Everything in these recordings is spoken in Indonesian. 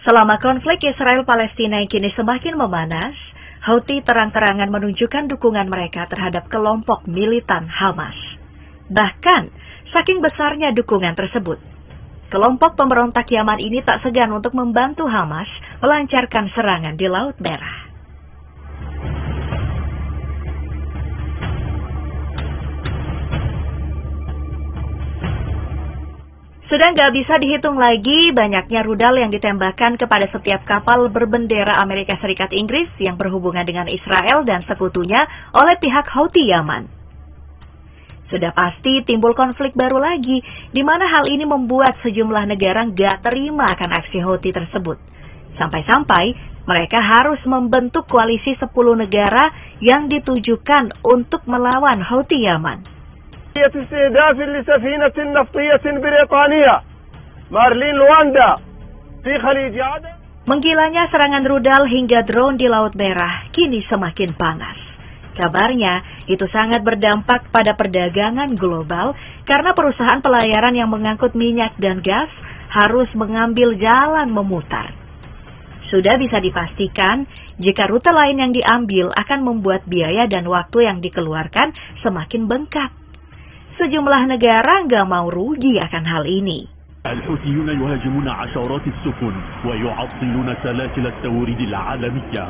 Selama konflik Israel-Palestina yang kini semakin memanas, Houthi terang-terangan menunjukkan dukungan mereka terhadap kelompok militan Hamas. Bahkan, saking besarnya dukungan tersebut, kelompok pemberontak Yaman ini tak segan untuk membantu Hamas melancarkan serangan di Laut Merah. Sudah nggak bisa dihitung lagi banyaknya rudal yang ditembakkan kepada setiap kapal berbendera Amerika Serikat Inggris yang berhubungan dengan Israel dan sekutunya oleh pihak Houthi Yaman. Sudah pasti timbul konflik baru lagi, di mana hal ini membuat sejumlah negara nggak terima akan aksi Houthi tersebut. Sampai-sampai mereka harus membentuk koalisi 10 negara yang ditujukan untuk melawan Houthi Yaman. استهداف لسفينة نفطية بريطانية مارلين لواندا في خليج عدن. Menggilanya serangan rudal hingga drone di Laut Merah kini semakin panas. Kabarnya itu sangat berdampak pada perdagangan global karena perusahaan pelayaran yang mengangkut minyak dan gas harus mengambil jalan memutar. Sudah bisa dipastikan jika rute lain yang diambil akan membuat biaya dan waktu yang dikeluarkan semakin bengkak. Sejumlah negara nggak mau rugi akan hal ini. الحوثيون يهاجمون عشرات السفن ويعطلون سلاسل التوريد العالمية.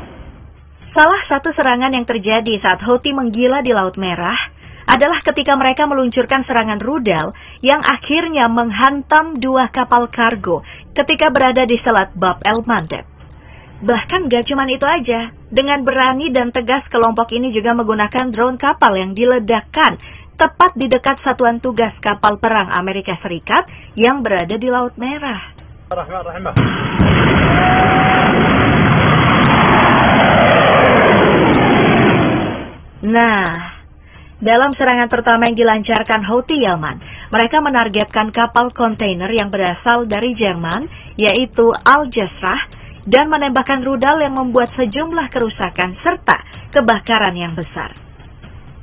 Salah satu serangan yang terjadi saat Houthi menggila di Laut Merah adalah ketika mereka meluncurkan serangan rudal yang akhirnya menghantam 2 kapal kargo ketika berada di Selat Bab el-Mandeb. Bahkan gak cuma itu aja, dengan berani dan tegas kelompok ini juga menggunakan drone kapal yang diledakkan tepat di dekat satuan tugas kapal perang Amerika Serikat yang berada di Laut Merah. Nah, dalam serangan pertama yang dilancarkan Houthi Yaman, mereka menargetkan kapal kontainer yang berasal dari Jerman, yaitu Al-Jasrah, dan menembakkan rudal yang membuat sejumlah kerusakan serta kebakaran yang besar.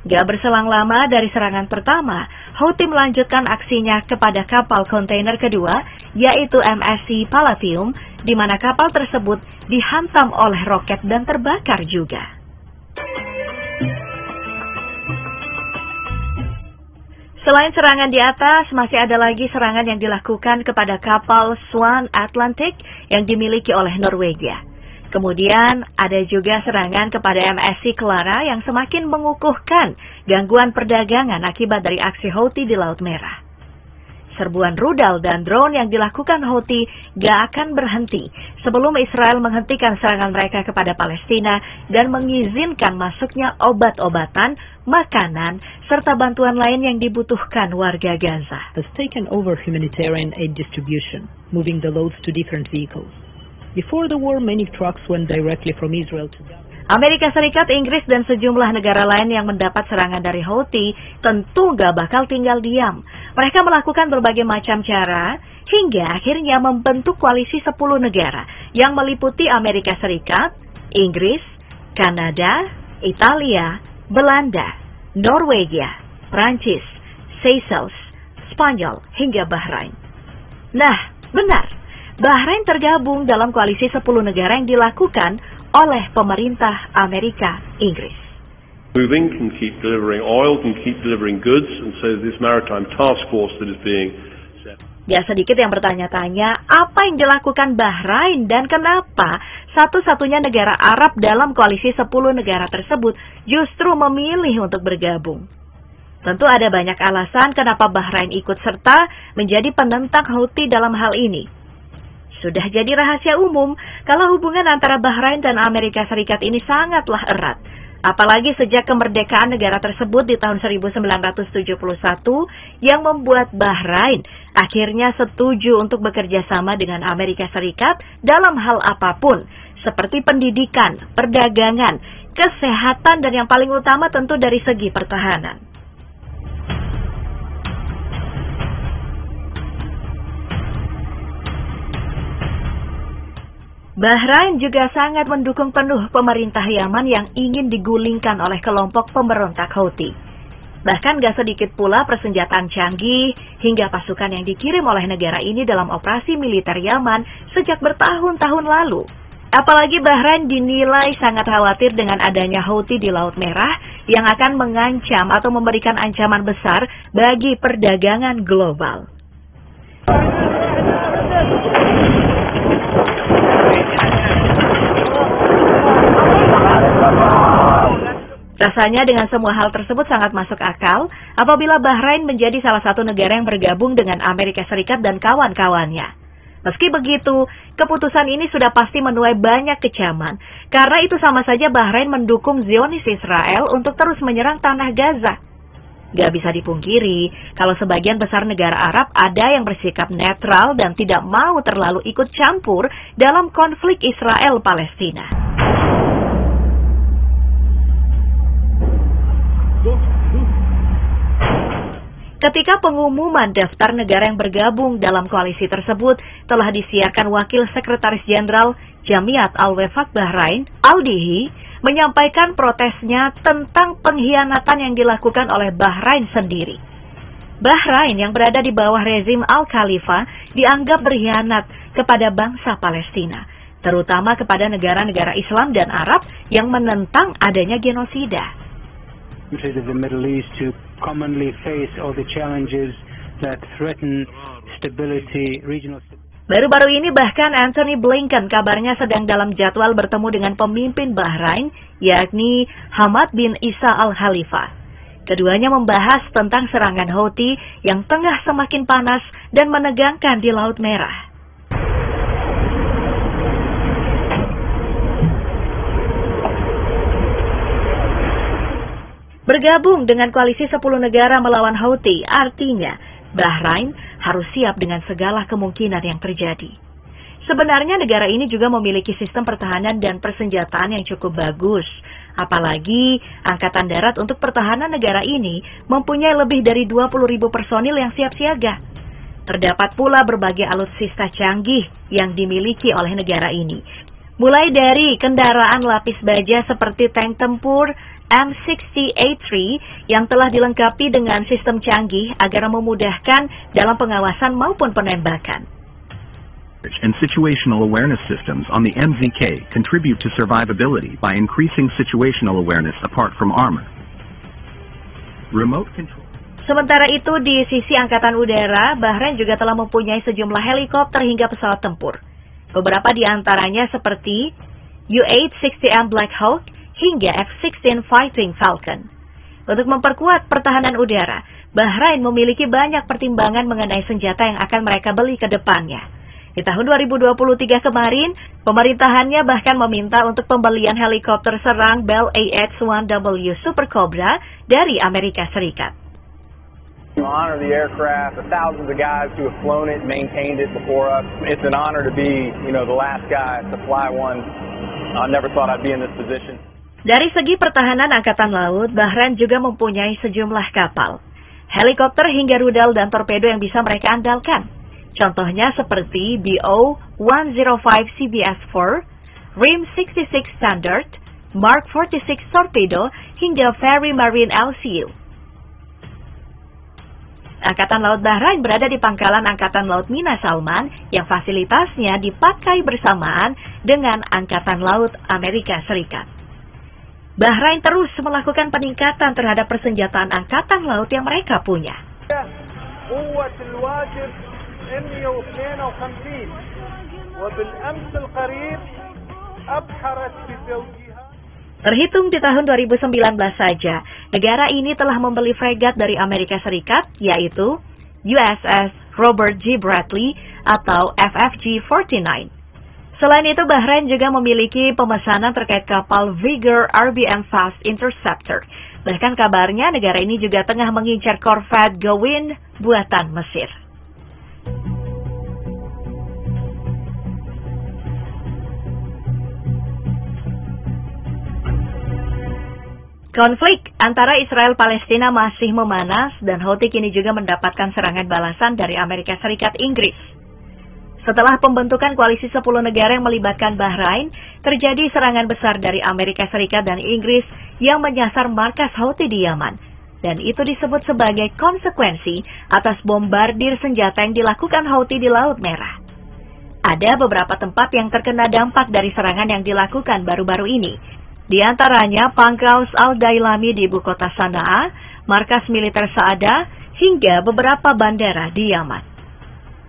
Gak berselang lama dari serangan pertama, Houthi melanjutkan aksinya kepada kapal kontainer kedua, yaitu MSC Palladium, di mana kapal tersebut dihantam oleh roket dan terbakar juga. Selain serangan di atas, masih ada lagi serangan yang dilakukan kepada kapal Swan Atlantic yang dimiliki oleh Norwegia. Kemudian ada juga serangan kepada MSC Clara yang semakin mengukuhkan gangguan perdagangan akibat dari aksi Houthi di Laut Merah. Serbuan rudal dan drone yang dilakukan Houthi gak akan berhenti sebelum Israel menghentikan serangan mereka kepada Palestina dan mengizinkan masuknya obat-obatan, makanan, serta bantuan lain yang dibutuhkan warga Gaza. Has taken over humanitarian aid distribution, moving the loads to different vehicles. Before the war, many trucks went directly from Israel to Gaza. Amerika Serikat, Inggris, dan sejumlah negara lain yang mendapat serangan dari Houthi tentu gak bakal tinggal diam. Mereka melakukan berbagai macam cara hingga akhirnya membentuk koalisi 10 negara yang meliputi Amerika Serikat, Inggris, Kanada, Italia, Belanda, Norwegia, Prancis, Seychelles, Spanyol, hingga Bahrain. Nah, benar. Bahrain tergabung dalam koalisi 10 negara yang dilakukan oleh pemerintah Amerika Inggris. Moving can keep delivering oil, can keep delivering goods, and so this maritime task force that is being set. Ya, sedikit yang bertanya-tanya, apa yang dilakukan Bahrain dan kenapa satu-satunya negara Arab dalam koalisi 10 negara tersebut justru memilih untuk bergabung? Tentu ada banyak alasan kenapa Bahrain ikut serta menjadi penentang Houthi dalam hal ini. Sudah jadi rahasia umum kalau hubungan antara Bahrain dan Amerika Serikat ini sangatlah erat. Apalagi sejak kemerdekaan negara tersebut di tahun 1971 yang membuat Bahrain akhirnya setuju untuk bekerja sama dengan Amerika Serikat dalam hal apapun, seperti pendidikan, perdagangan, kesehatan, dan yang paling utama tentu dari segi pertahanan. Bahrain juga sangat mendukung penuh pemerintah Yaman yang ingin digulingkan oleh kelompok pemberontak Houthi. Bahkan gak sedikit pula persenjataan canggih hingga pasukan yang dikirim oleh negara ini dalam operasi militer Yaman sejak bertahun-tahun lalu. Apalagi Bahrain dinilai sangat khawatir dengan adanya Houthi di Laut Merah yang akan mengancam atau memberikan ancaman besar bagi perdagangan global. Rasanya dengan semua hal tersebut sangat masuk akal apabila Bahrain menjadi salah satu negara yang bergabung dengan Amerika Serikat dan kawan-kawannya. Meski begitu, keputusan ini sudah pasti menuai banyak kecaman, karena itu sama saja Bahrain mendukung Zionis Israel untuk terus menyerang tanah Gaza. Gak bisa dipungkiri, kalau sebagian besar negara Arab ada yang bersikap netral dan tidak mau terlalu ikut campur dalam konflik Israel-Palestina. Ketika pengumuman daftar negara yang bergabung dalam koalisi tersebut telah disiarkan Wakil Sekretaris Jenderal Jamiat Al-Wefaq Bahrain, Al-Dihi, menyampaikan protesnya tentang pengkhianatan yang dilakukan oleh Bahrain sendiri. Bahrain yang berada di bawah rezim Al-Khalifa dianggap berkhianat kepada bangsa Palestina, terutama kepada negara-negara Islam dan Arab yang menentang adanya genosida. Countries of the Middle East to commonly face all the challenges that threaten stability, regional stability. Baru-baru ini bahkan Anthony Blinken kabarnya sedang dalam jadwal bertemu dengan pemimpin Bahrain, yakni Hamad bin Isa Al-Khalifa. Keduanya membahas tentang serangan Houthi yang tengah semakin panas dan menegangkan di Laut Merah. Bergabung dengan koalisi 10 negara melawan Houthi, artinya Bahrain harus siap dengan segala kemungkinan yang terjadi. Sebenarnya negara ini juga memiliki sistem pertahanan dan persenjataan yang cukup bagus. Apalagi Angkatan Darat untuk pertahanan negara ini mempunyai lebih dari 20.000 personil yang siap siaga. Terdapat pula berbagai alutsista canggih yang dimiliki oleh negara ini. Mulai dari kendaraan lapis baja seperti tank tempur M60A3 yang telah dilengkapi dengan sistem canggih agar memudahkan dalam pengawasan maupun penembakan. And situational awareness systems on the MZK contribute to survivability by increasing situational awareness apart from armor. Remote control. Sementara itu di sisi Angkatan Udara, Bahrain juga telah mempunyai sejumlah helikopter hingga pesawat tempur. Beberapa di antaranya seperti U-860M Black Hawk hingga F-16 Fighting Falcon. Untuk memperkuat pertahanan udara, Bahrain memiliki banyak pertimbangan mengenai senjata yang akan mereka beli ke depannya. Di tahun 2023 kemarin, pemerintahannya bahkan meminta untuk pembelian helikopter serang Bell AX-1W Super Cobra dari Amerika Serikat. To honor the aircraft, the thousands of guys who have flown it and maintained it before us. It's an honor to be, the last guy to fly one. I never thought I'd be in this position. Dari segi pertahanan Angkatan Laut, Bahrain juga mempunyai sejumlah kapal, helikopter hingga rudal dan torpedo yang bisa mereka andalkan. Contohnya seperti BO-105 CBS-4, RIM 66 Standard, Mark 46 Torpedo, hingga Ferry Marine LCU. Angkatan Laut Bahrain berada di pangkalan Angkatan Laut Mina Salman yang fasilitasnya dipakai bersamaan dengan Angkatan Laut Amerika Serikat. Bahrain terus melakukan peningkatan terhadap persenjataan Angkatan Laut yang mereka punya. Terhitung di tahun 2019 saja, negara ini telah membeli fregat dari Amerika Serikat, yaitu USS Robert G. Bradley atau FFG-49. Selain itu, Bahrain juga memiliki pemesanan terkait kapal Vigor RBM Fast Interceptor. Bahkan kabarnya negara ini juga tengah mengincar korvet Gowin buatan Mesir. Konflik antara Israel-Palestina masih memanas dan Houthi kini juga mendapatkan serangan balasan dari Amerika Serikat Inggris. Setelah pembentukan koalisi 10 negara yang melibatkan Bahrain, terjadi serangan besar dari Amerika Serikat dan Inggris yang menyasar markas Houthi di Yaman. dan itu disebut sebagai konsekuensi atas bombardir senjata yang dilakukan Houthi di Laut Merah. Ada beberapa tempat yang terkena dampak dari serangan yang dilakukan baru-baru ini. Di antaranya Pangkaus Al-Dailami di ibu kota Sanaa, markas militer Saada, hingga beberapa bandara di Yaman.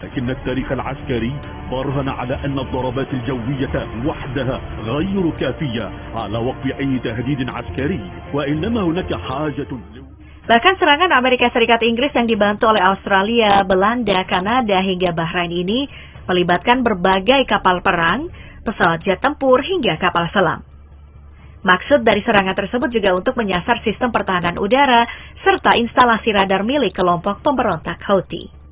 لكن التاريخ العسكري برهن على أن الضربات الجوية وحدها غير كافية على وقف أي تهديد عسكري وإنما هناك حاجة. Bahkan serangan Amerika Serikat Inggris yang dibantu oleh Australia, Belanda, Kanada hingga Bahrain ini melibatkan berbagai kapal perang, pesawat jet tempur hingga kapal selam. Maksud dari serangan tersebut juga untuk menyasar sistem pertahanan udara serta instalasi radar milik kelompok pemberontak Houthi.